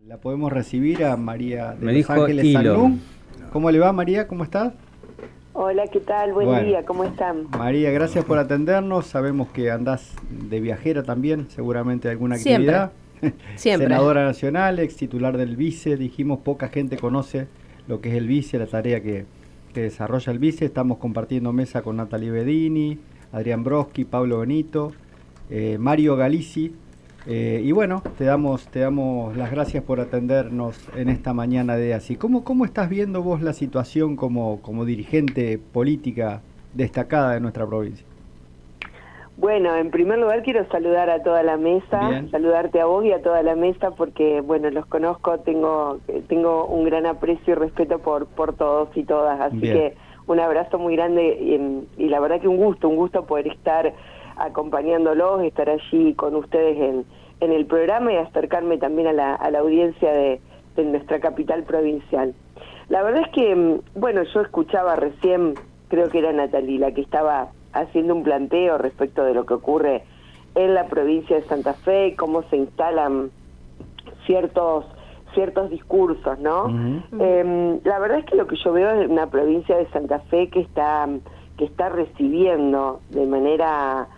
La podemos recibir a María de Me Los dijo Ángeles Hilo. Sanlún. ¿Cómo le va, María? ¿Cómo estás? Hola, ¿qué tal? Buen día, ¿cómo están? María, gracias por atendernos. Sabemos que andás de viajera también, seguramente alguna Siempre. actividad. Siempre. Senadora nacional, ex titular del Vice. Dijimos, poca gente conoce lo que es el Vice, la tarea que desarrolla el Vice. Estamos compartiendo mesa con Natalie Bedini, Adrián Broski, Pablo Benito, Mario Galici. Y bueno, te damos las gracias por atendernos en esta mañana de así. ¿Cómo estás viendo vos la situación como dirigente política destacada de nuestra provincia? Bueno, en primer lugar quiero saludar a toda la mesa, Bien. saludarte a vos y a toda la mesa porque, bueno, los conozco, tengo un gran aprecio y respeto por todos y todas, así Bien. que un abrazo muy grande y la verdad que un gusto poder estar acompañándolos, estar allí con ustedes en el programa y acercarme también a la audiencia de nuestra capital provincial. La verdad es que, bueno, yo escuchaba recién, creo que era Natalie la que estaba haciendo un planteo respecto de lo que ocurre en la provincia de Santa Fe, cómo se instalan ciertos discursos, ¿no? Uh-huh. La verdad es que lo que yo veo es una provincia de Santa Fe que está recibiendo de manera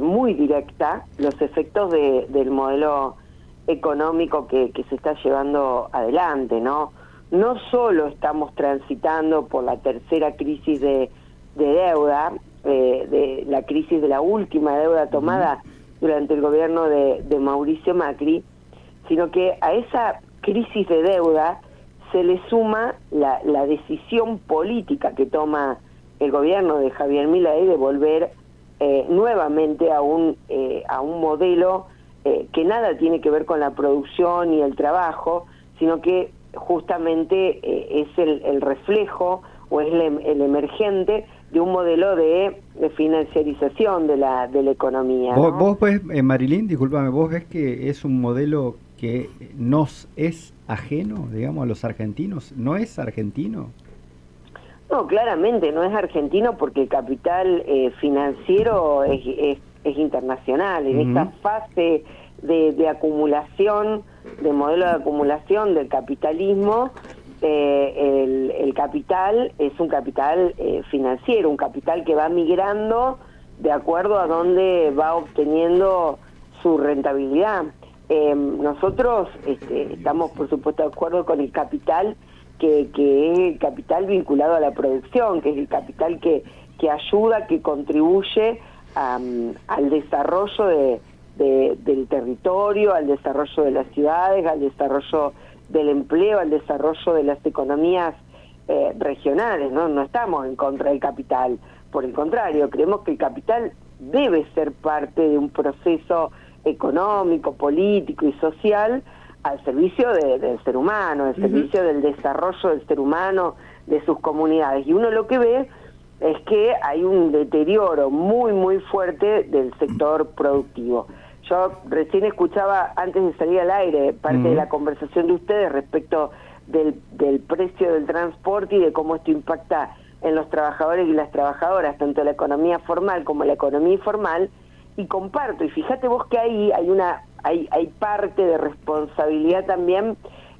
muy directa los efectos del modelo económico que se está llevando adelante, ¿no? No solo estamos transitando por la tercera crisis de deuda, de la crisis de la última deuda tomada durante el gobierno de Mauricio Macri, sino que a esa crisis de deuda se le suma la decisión política que toma el gobierno de Javier Milei de volver nuevamente a un modelo que nada tiene que ver con la producción y el trabajo, sino que justamente es el reflejo o es el emergente de un modelo de financiarización de la economía, ¿no? ¿Vos ves, Marilyn, discúlpame, vos ves que es un modelo que nos es ajeno, digamos, a los argentinos? ¿No es argentino? No, claramente no es argentino porque el capital financiero es internacional. En esta fase de acumulación, de modelo de acumulación del capitalismo, el capital es un capital financiero, un capital que va migrando de acuerdo a donde va obteniendo su rentabilidad. Nosotros estamos, por supuesto, de acuerdo con el capital que es el capital vinculado a la producción, que es el capital que ayuda, que contribuye al desarrollo del territorio, al desarrollo de las ciudades, al desarrollo del empleo, al desarrollo de las economías regionales, ¿no? No estamos en contra del capital, por el contrario, creemos que el capital debe ser parte de un proceso económico, político y social al servicio del ser humano, al servicio del desarrollo del ser humano, de sus comunidades. Y uno lo que ve es que hay un deterioro muy fuerte del sector productivo. Yo recién escuchaba, antes de salir al aire, parte de la conversación de ustedes respecto del precio del transporte y de cómo esto impacta en los trabajadores y las trabajadoras, tanto la economía formal como la economía informal, y comparto, y fíjate vos que ahí hay parte de responsabilidad también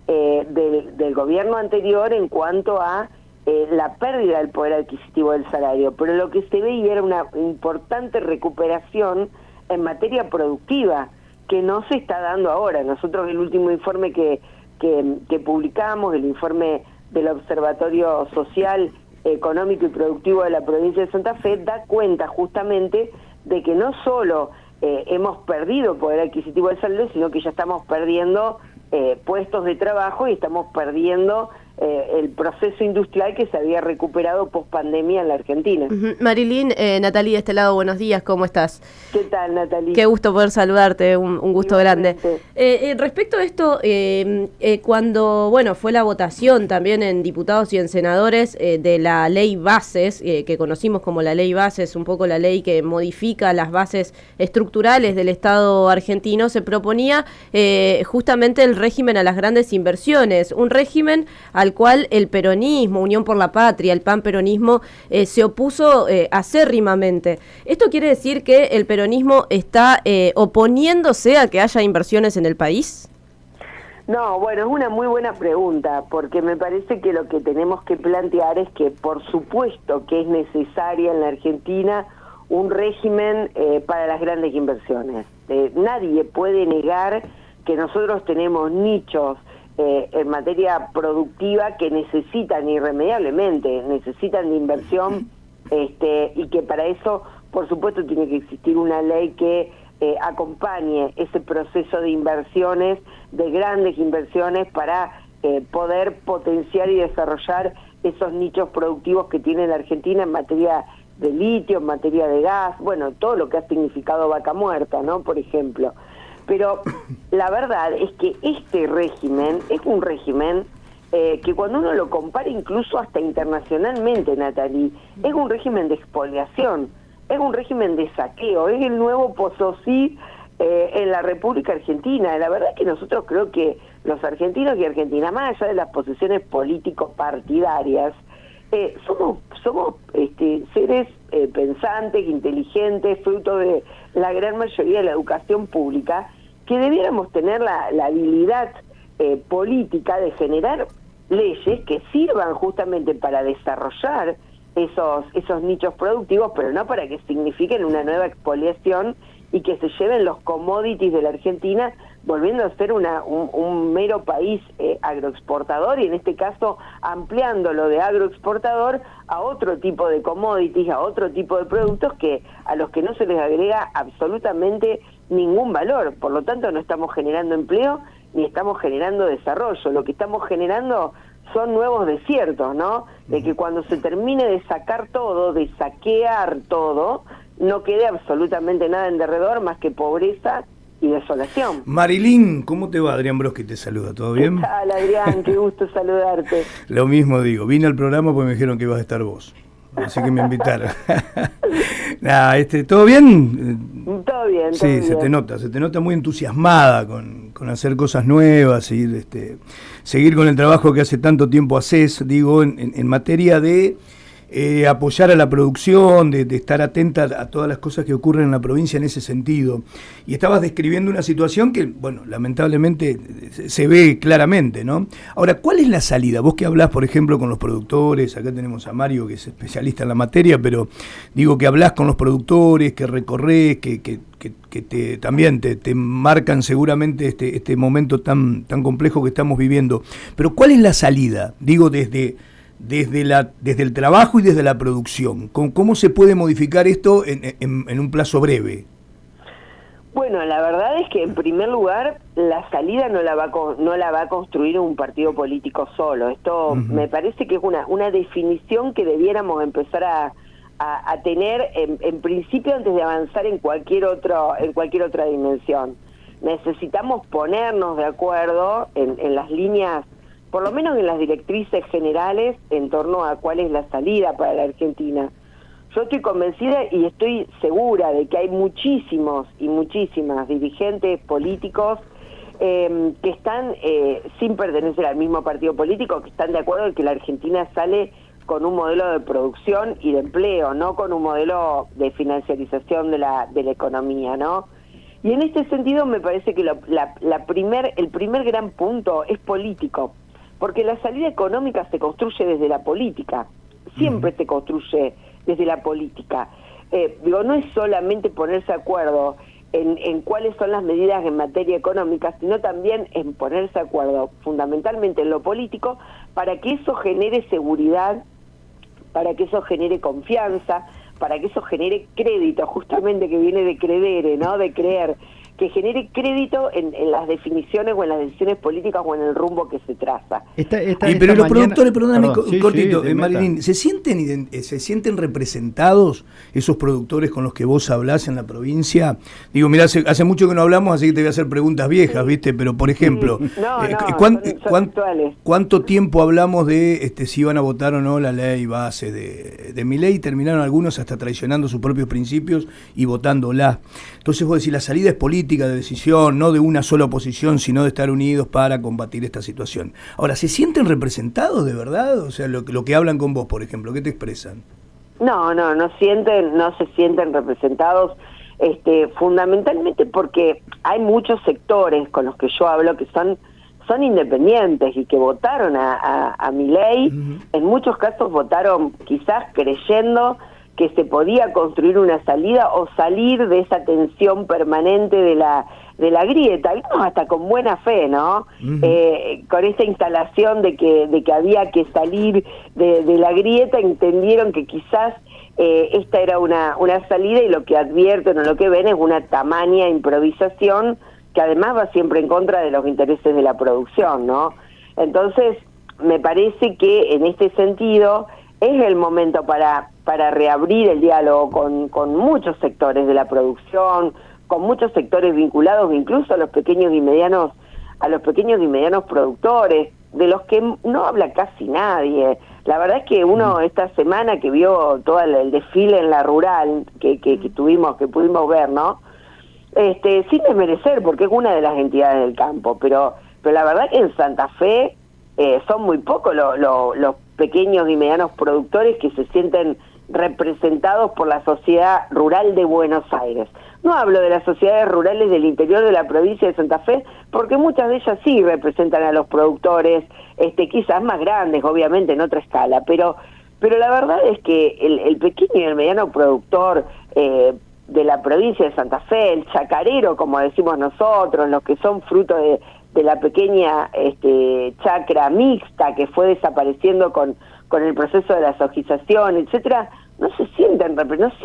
del gobierno anterior en cuanto a la pérdida del poder adquisitivo del salario, pero lo que se veía era una importante recuperación en materia productiva que no se está dando ahora. Nosotros el último informe que publicamos, el informe del Observatorio Social, Económico y Productivo de la provincia de Santa Fe, da cuenta justamente de que no solo hemos perdido poder adquisitivo del salario, sino que ya estamos perdiendo puestos de trabajo y estamos perdiendo el proceso industrial que se había recuperado post pandemia en la Argentina. Marilyn, Natalie de este lado, buenos días, ¿cómo estás? ¿Qué tal, Natalie? Qué gusto poder saludarte, un gusto grande. Igualmente. Respecto a esto, cuando fue la votación también en diputados y en senadores de la ley bases, que conocimos como la ley bases, un poco la ley que modifica las bases estructurales del Estado argentino, se proponía justamente el régimen a las grandes inversiones, un régimen al cual el peronismo, Unión por la Patria, el panperonismo, se opuso acérrimamente. ¿Esto quiere decir que el peronismo está oponiéndose a que haya inversiones en el país? No, bueno, es una muy buena pregunta, porque me parece que lo que tenemos que plantear es que por supuesto que es necesaria en la Argentina un régimen para las grandes inversiones. Nadie puede negar que nosotros tenemos nichos en materia productiva que necesitan irremediablemente, necesitan de inversión, y que para eso, por supuesto, tiene que existir una ley que acompañe ese proceso de inversiones, de grandes inversiones, para poder potenciar y desarrollar esos nichos productivos que tiene la Argentina en materia de litio, en materia de gas, bueno, todo lo que ha significado Vaca Muerta, ¿no?, por ejemplo. Pero la verdad es que este régimen es un régimen que cuando uno lo compara incluso hasta internacionalmente, Natalie, es un régimen de expoliación, es un régimen de saqueo, es el nuevo Pozosí en la República Argentina. La verdad es que nosotros creo que los argentinos y argentinas, más allá de las posiciones político-partidarias, somos seres pensantes, inteligentes, fruto de la gran mayoría de la educación pública, que debiéramos tener la habilidad política de generar leyes que sirvan justamente para desarrollar esos nichos productivos, pero no para que signifiquen una nueva expoliación y que se lleven los commodities de la Argentina, volviendo a ser un mero país agroexportador, y en este caso ampliándolo de agroexportador a otro tipo de commodities, a otro tipo de productos a los que no se les agrega absolutamente ningún valor. Por lo tanto, no estamos generando empleo ni estamos generando desarrollo. Lo que estamos generando son nuevos desiertos, ¿no? De que cuando se termine de sacar todo, de saquear todo, no quede absolutamente nada en derredor más que pobreza y desolación. Marilyn, ¿cómo te va? Adrián Broski te saluda, ¿todo bien? ¿Qué tal, Adrián? Qué gusto saludarte. Lo mismo digo, vine al programa porque me dijeron que ibas a estar vos, así que me invitaron. Nah, ¿todo bien? Todo bien, sí, todo bien. Se te nota muy entusiasmada con hacer cosas nuevas, seguir con el trabajo que hace tanto tiempo haces, digo, en materia de apoyar a la producción, de estar atenta a todas las cosas que ocurren en la provincia en ese sentido. Y estabas describiendo una situación que, bueno, lamentablemente se ve claramente, ¿no? Ahora, ¿cuál es la salida? Vos que hablás, por ejemplo, con los productores, acá tenemos a Mario, que es especialista en la materia, pero digo que hablás con los productores, que recorrés, que también te marcan seguramente este momento tan complejo que estamos viviendo. Pero ¿cuál es la salida? Digo, desde el trabajo y desde la producción. ¿Cómo se puede modificar esto en un plazo breve? Bueno, la verdad es que en primer lugar la salida no la va a construir un partido político solo. Esto me parece que es una definición que debiéramos empezar a tener en principio antes de avanzar en cualquier otra dimensión. Necesitamos ponernos de acuerdo en las líneas, por lo menos en las directrices generales, en torno a cuál es la salida para la Argentina. Yo estoy convencida y estoy segura de que hay muchísimos y muchísimas dirigentes políticos que están, sin pertenecer al mismo partido político, que están de acuerdo en que la Argentina sale con un modelo de producción y de empleo, no con un modelo de financiarización de la economía, ¿no? Y en este sentido me parece que el primer gran punto es político, porque la salida económica se construye desde la política, siempre se construye desde la política. No es solamente ponerse de acuerdo en cuáles son las medidas en materia económica, sino también en ponerse de acuerdo fundamentalmente en lo político para que eso genere seguridad, para que eso genere confianza, para que eso genere crédito, justamente, que viene de credere, ¿no?, de creer, que genere crédito en las definiciones o en las decisiones políticas o en el rumbo que se traza. Pero los productores, perdóname, cortito, Marilyn, ¿se sienten representados esos productores con los que vos hablás en la provincia? Digo, mirá, hace mucho que no hablamos, así que te voy a hacer preguntas viejas, ¿viste? Pero, por ejemplo, ¿cuánto tiempo hablamos de si iban a votar o no la ley base de Milei? Terminaron algunos hasta traicionando sus propios principios y votándola. Entonces vos decís, la salida es política, de decisión, no de una sola oposición, sino de estar unidos para combatir esta situación. Ahora, ¿se sienten representados de verdad? O sea, lo que hablan con vos, por ejemplo, ¿qué te expresan? No se sienten representados, fundamentalmente porque hay muchos sectores con los que yo hablo que son son independientes y que votaron a Milei. En muchos casos votaron quizás creyendo que se podía construir una salida o salir de esa tensión permanente de la grieta, algunos hasta con buena fe, ¿no? Con esta instalación de que había que salir de la grieta, entendieron que quizás esta era una salida, y lo que advierten o lo que ven es una tamaña improvisación que además va siempre en contra de los intereses de la producción, ¿no? Entonces, me parece que en este sentido es el momento para reabrir el diálogo con muchos sectores de la producción, con muchos sectores vinculados incluso a los pequeños y medianos productores, de los que no habla casi nadie. La verdad es que uno esta semana que vio todo el desfile en la rural que pudimos ver, ¿no? Sin desmerecer, porque es una de las entidades del campo, pero la verdad que en Santa Fe son muy pocos los pequeños y medianos productores que se sienten representados por la sociedad rural de Buenos Aires. No hablo de las sociedades rurales del interior de la provincia de Santa Fe, porque muchas de ellas sí representan a los productores, quizás más grandes, obviamente en otra escala, pero la verdad es que el pequeño y el mediano productor de la provincia de Santa Fe, el chacarero, como decimos nosotros, los que son fruto de la pequeña chacra mixta que fue desapareciendo con el proceso de la sojización, etcétera, no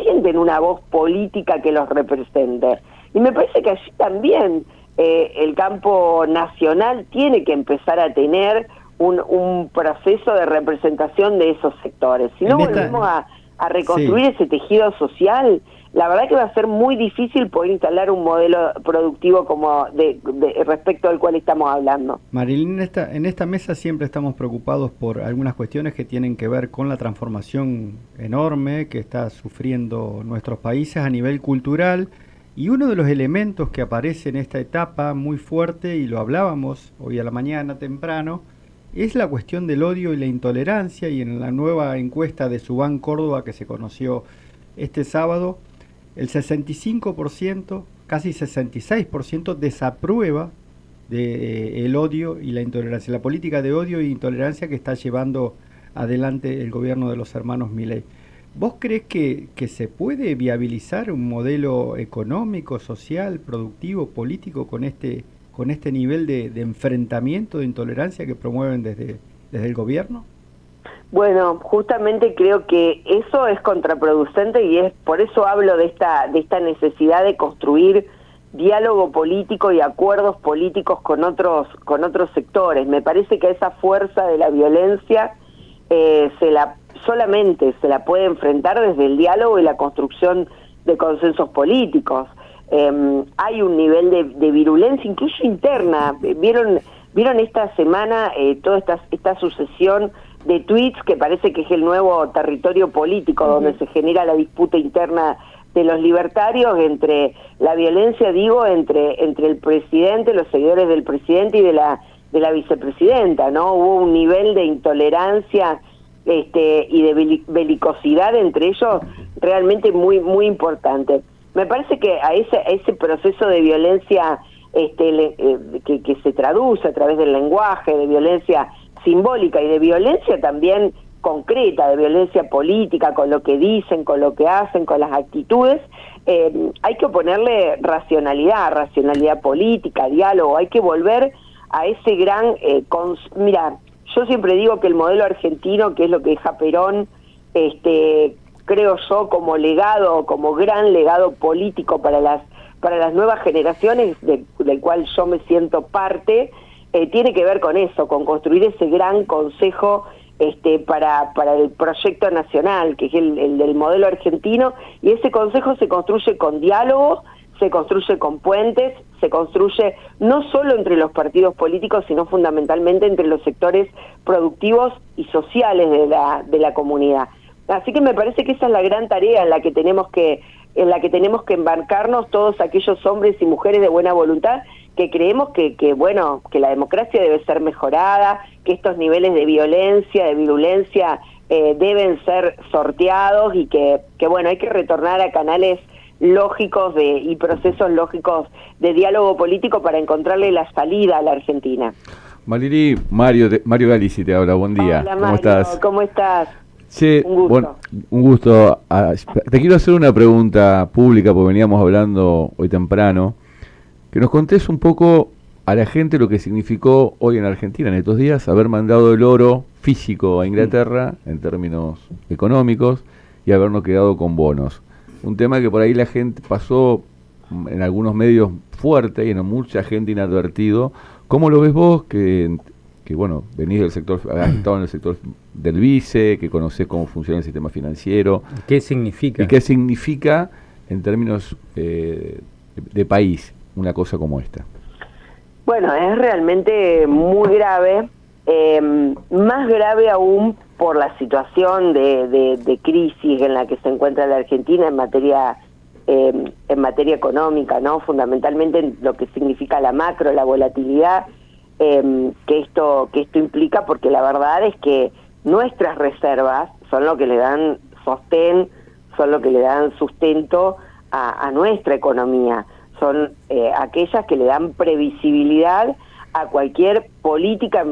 sienten una voz política que los represente. Y me parece que allí también el campo nacional tiene que empezar a tener un proceso de representación de esos sectores. Si no volvemos a reconstruir ese tejido social, la verdad que va a ser muy difícil poder instalar un modelo productivo como de respecto al cual estamos hablando. Marilyn, en esta mesa siempre estamos preocupados por algunas cuestiones que tienen que ver con la transformación enorme que está sufriendo nuestros países a nivel cultural, y uno de los elementos que aparece en esta etapa muy fuerte, y lo hablábamos hoy a la mañana temprano, es la cuestión del odio y la intolerancia, y en la nueva encuesta de Subán Córdoba que se conoció este sábado, el 65%, casi 66% desaprueba el odio y la intolerancia, la política de odio e intolerancia que está llevando adelante el gobierno de los hermanos Milei. ¿Vos crees que se puede viabilizar un modelo económico, social, productivo, político con este nivel de enfrentamiento, de intolerancia que promueven desde el gobierno? Bueno, justamente creo que eso es contraproducente, y es por eso hablo de esta necesidad de construir diálogo político y acuerdos políticos con otros sectores. Me parece que a esa fuerza de la violencia solamente se la puede enfrentar desde el diálogo y la construcción de consensos políticos. Hay un nivel de virulencia incluso interna. ¿Vieron esta semana toda esta sucesión de tweets que parece que es el nuevo territorio político donde se genera la disputa interna de los libertarios entre la violencia, entre el presidente, los seguidores del presidente y de la vicepresidenta, ¿no? Hubo un nivel de intolerancia y de belicosidad entre ellos realmente muy muy importante. Me parece que a ese proceso de violencia que se traduce a través del lenguaje, de violencia simbólica y de violencia también concreta, de violencia política, con lo que dicen, con lo que hacen, con las actitudes, hay que ponerle racionalidad política, diálogo, hay que volver a ese gran... Mira, yo siempre digo que el modelo argentino, que es lo que deja Perón, creo yo como legado, como gran legado político para las nuevas generaciones, del cual yo me siento parte, tiene que ver con eso, con construir ese gran consejo para el proyecto nacional, que es el del modelo argentino, y ese consejo se construye con diálogo, se construye con puentes, se construye no solo entre los partidos políticos, sino fundamentalmente entre los sectores productivos y sociales de la comunidad. Así que me parece que esa es la gran tarea en la que tenemos que embarcarnos todos aquellos hombres y mujeres de buena voluntad que creemos que la democracia debe ser mejorada, que estos niveles de violencia, de virulencia deben ser sorteados, y que hay que retornar a canales lógicos y procesos lógicos de diálogo político para encontrarle la salida a la Argentina. Maliri, Mario Galici te habla, buen día. Hola, ¿Cómo Mario, estás? ¿cómo estás? Che, Un gusto. bueno, un gusto. Te quiero hacer una pregunta pública, porque veníamos hablando hoy temprano, que nos contés un poco a la gente lo que significó hoy en Argentina, en estos días, haber mandado el oro físico a Inglaterra, en términos económicos, y habernos quedado con bonos. Un tema que por ahí la gente pasó en algunos medios fuerte y en mucha gente inadvertido. ¿Cómo lo ves vos, que bueno, venís del sector, has estado en el sector del vice, que conocés cómo funciona el sistema financiero? ¿Qué significa? ¿Y qué significa en términos de país una cosa como esta? Bueno, es realmente muy grave, más grave aún por la situación de crisis en la que se encuentra la Argentina en materia económica, ¿no? Fundamentalmente en lo que significa la macro, la volatilidad que esto implica, porque la verdad es que nuestras reservas son lo que le dan sostén, son lo que le dan sustento a nuestra economía, son aquellas que le dan previsibilidad a cualquier política en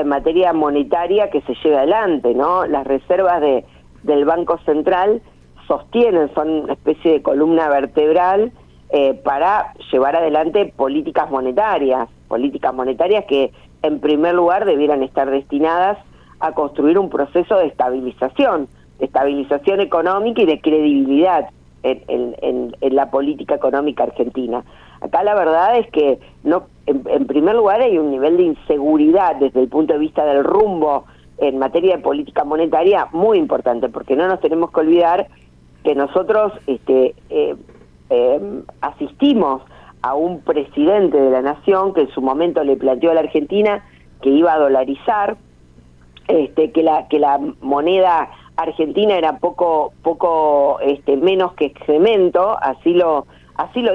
materia monetaria que se lleve adelante, ¿no? Las reservas del Banco Central sostienen, son una especie de columna vertebral para llevar adelante políticas monetarias que en primer lugar debieran estar destinadas a construir un proceso de estabilización económica y de credibilidad en la política económica argentina. Acá la verdad es que en primer lugar hay un nivel de inseguridad desde el punto de vista del rumbo en materia de política monetaria muy importante, porque no nos tenemos que olvidar que nosotros asistimos a un presidente de la nación que en su momento le planteó a la Argentina que iba a dolarizar, que la moneda argentina era poco menos que excremento, así lo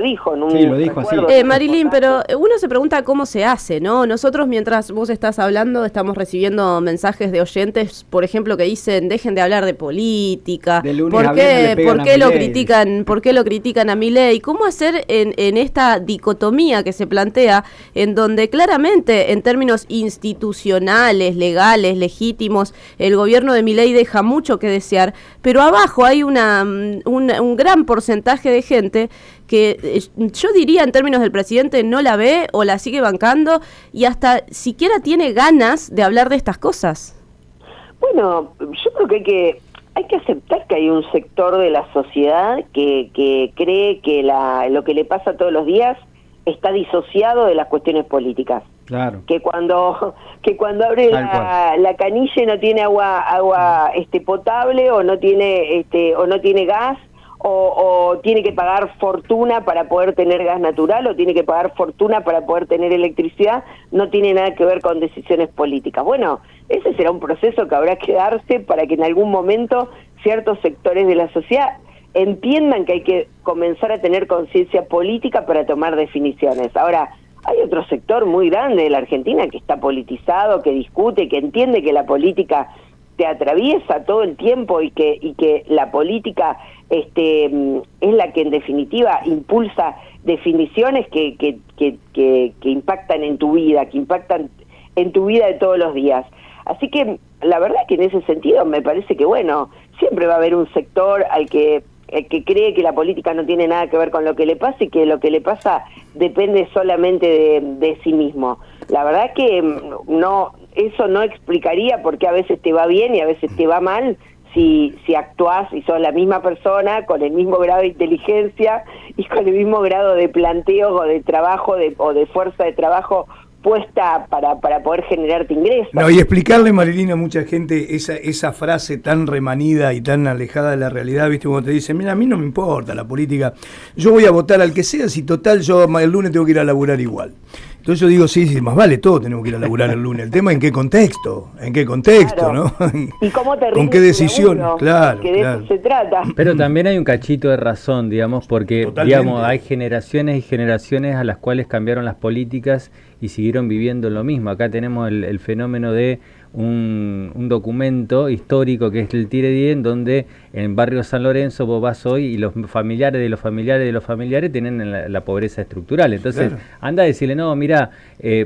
dijo en un Sí, lo dijo así. Marilyn, pero uno se pregunta cómo se hace, ¿no? Nosotros, mientras vos estás hablando, estamos recibiendo mensajes de oyentes, por ejemplo, que dicen, dejen de hablar de política. De lunes a viernes le pegan ¿Por qué a lo Milei? critican? ¿Por qué lo critican a Milei? ¿Cómo hacer en esta dicotomía que se plantea, en donde claramente, en términos institucionales, legales, legítimos, el gobierno de Milei deja mucho que desear, pero abajo hay un gran porcentaje de gente que yo diría en términos del presidente no la ve o la sigue bancando y hasta siquiera tiene ganas de hablar de estas cosas? Bueno, yo creo que hay que aceptar que hay un sector de la sociedad que cree que lo que le pasa todos los días está disociado de las cuestiones políticas. Claro. Que cuando abre la canilla y no tiene agua potable o no tiene gas, o tiene que pagar fortuna para poder tener gas natural, o tiene que pagar fortuna para poder tener electricidad, no tiene nada que ver con decisiones políticas. Bueno, ese será un proceso que habrá que darse para que en algún momento ciertos sectores de la sociedad entiendan que hay que comenzar a tener conciencia política para tomar definiciones. Ahora, hay otro sector muy grande de la Argentina que está politizado, que discute, que entiende que la política te atraviesa todo el tiempo y que la política es la que en definitiva impulsa definiciones que impactan en tu vida, que impactan en tu vida de todos los días. Así que la verdad que en ese sentido me parece que bueno, siempre va a haber un sector al que cree que la política no tiene nada que ver con lo que le pasa y que lo que le pasa depende solamente de sí mismo. La verdad que eso no explicaría por qué a veces te va bien y a veces te va mal si actuás y sos la misma persona con el mismo grado de inteligencia y con el mismo grado de planteo o de trabajo o de fuerza de trabajo puesta para poder generarte ingresos. No, y explicarle, Marilyn, a mucha gente esa frase tan remanida y tan alejada de la realidad, ¿viste? Cuando te dicen, mira, a mí no me importa la política, yo voy a votar al que sea, si total yo el lunes tengo que ir a laburar igual. Entonces yo digo, sí, más vale, todos tenemos que ir a laburar el lunes. El tema en qué contexto, claro. ¿no? ¿Y cómo te con qué decisión? Claro, que de eso se trata. Pero también hay un cachito de razón, digamos, porque Totalmente. digamos hay generaciones y generaciones a las cuales cambiaron las políticas y siguieron viviendo lo mismo. Acá tenemos el fenómeno de un documento histórico que es el Tire 10, en donde en barrio San Lorenzo vos vas hoy y los familiares de los familiares de los familiares tienen la pobreza estructural. Entonces, Claro. anda a decirle, no, mira,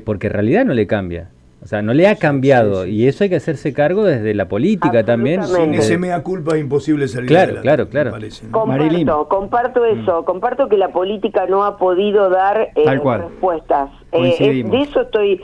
porque en realidad no le cambia. O sea, no le ha cambiado, y eso hay que hacerse cargo desde la política también. Absolutamente. Sin ese mea culpa es imposible salir Claro, adelante, claro. me parece, ¿no? Marilyn. Comparto eso, comparto que la política no ha podido dar Tal cual. respuestas. Coincidimos. De eso estoy,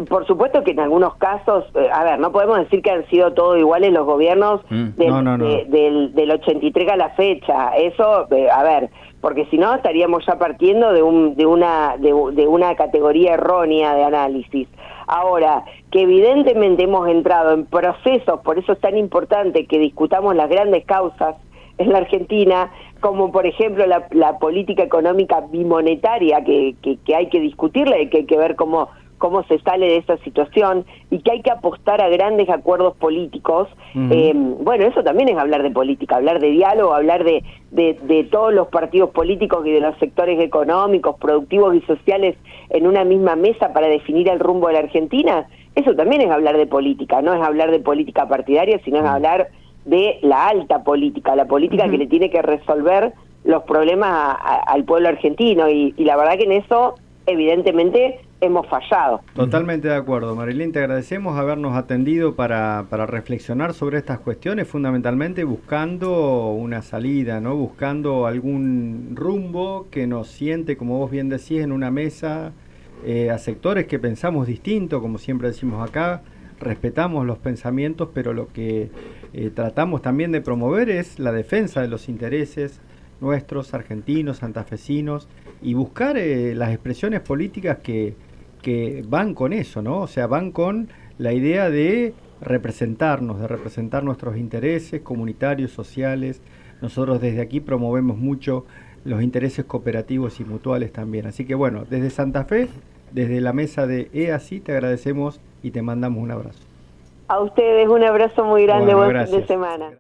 por supuesto que en algunos casos, a ver, no podemos decir que han sido todos iguales los gobiernos No. del 83 a la fecha, eso, a ver, porque si no estaríamos ya partiendo de una categoría errónea de análisis. Ahora, que evidentemente hemos entrado en procesos, por eso es tan importante que discutamos las grandes causas en la Argentina, como por ejemplo la política económica bimonetaria que hay que discutirla y que hay que ver cómo se sale de esa situación, y que hay que apostar a grandes acuerdos políticos. Bueno, eso también es hablar de política, hablar de diálogo, hablar de todos los partidos políticos y de los sectores económicos, productivos y sociales en una misma mesa para definir el rumbo de la Argentina. Eso también es hablar de política, no es hablar de política partidaria, sino es hablar de la alta política, la política que le tiene que resolver los problemas al pueblo argentino, y la verdad que en eso evidentemente hemos fallado. Totalmente de acuerdo, Marilyn, te agradecemos habernos atendido para reflexionar sobre estas cuestiones, fundamentalmente buscando una salida, ¿no? Buscando algún rumbo que nos siente, como vos bien decís, en una mesa a sectores que pensamos distinto, como siempre decimos acá, respetamos los pensamientos, pero lo que tratamos también de promover es la defensa de los intereses nuestros, argentinos, santafesinos, y buscar las expresiones políticas que van con eso, ¿no? O sea, van con la idea de representarnos, de representar nuestros intereses comunitarios, sociales. Nosotros desde aquí promovemos mucho los intereses cooperativos y mutuales también. Así que bueno, desde Santa Fe, desde la mesa de EASI, te agradecemos y te mandamos un abrazo. A ustedes un abrazo muy grande, Bueno, buen fin de gracias. semana.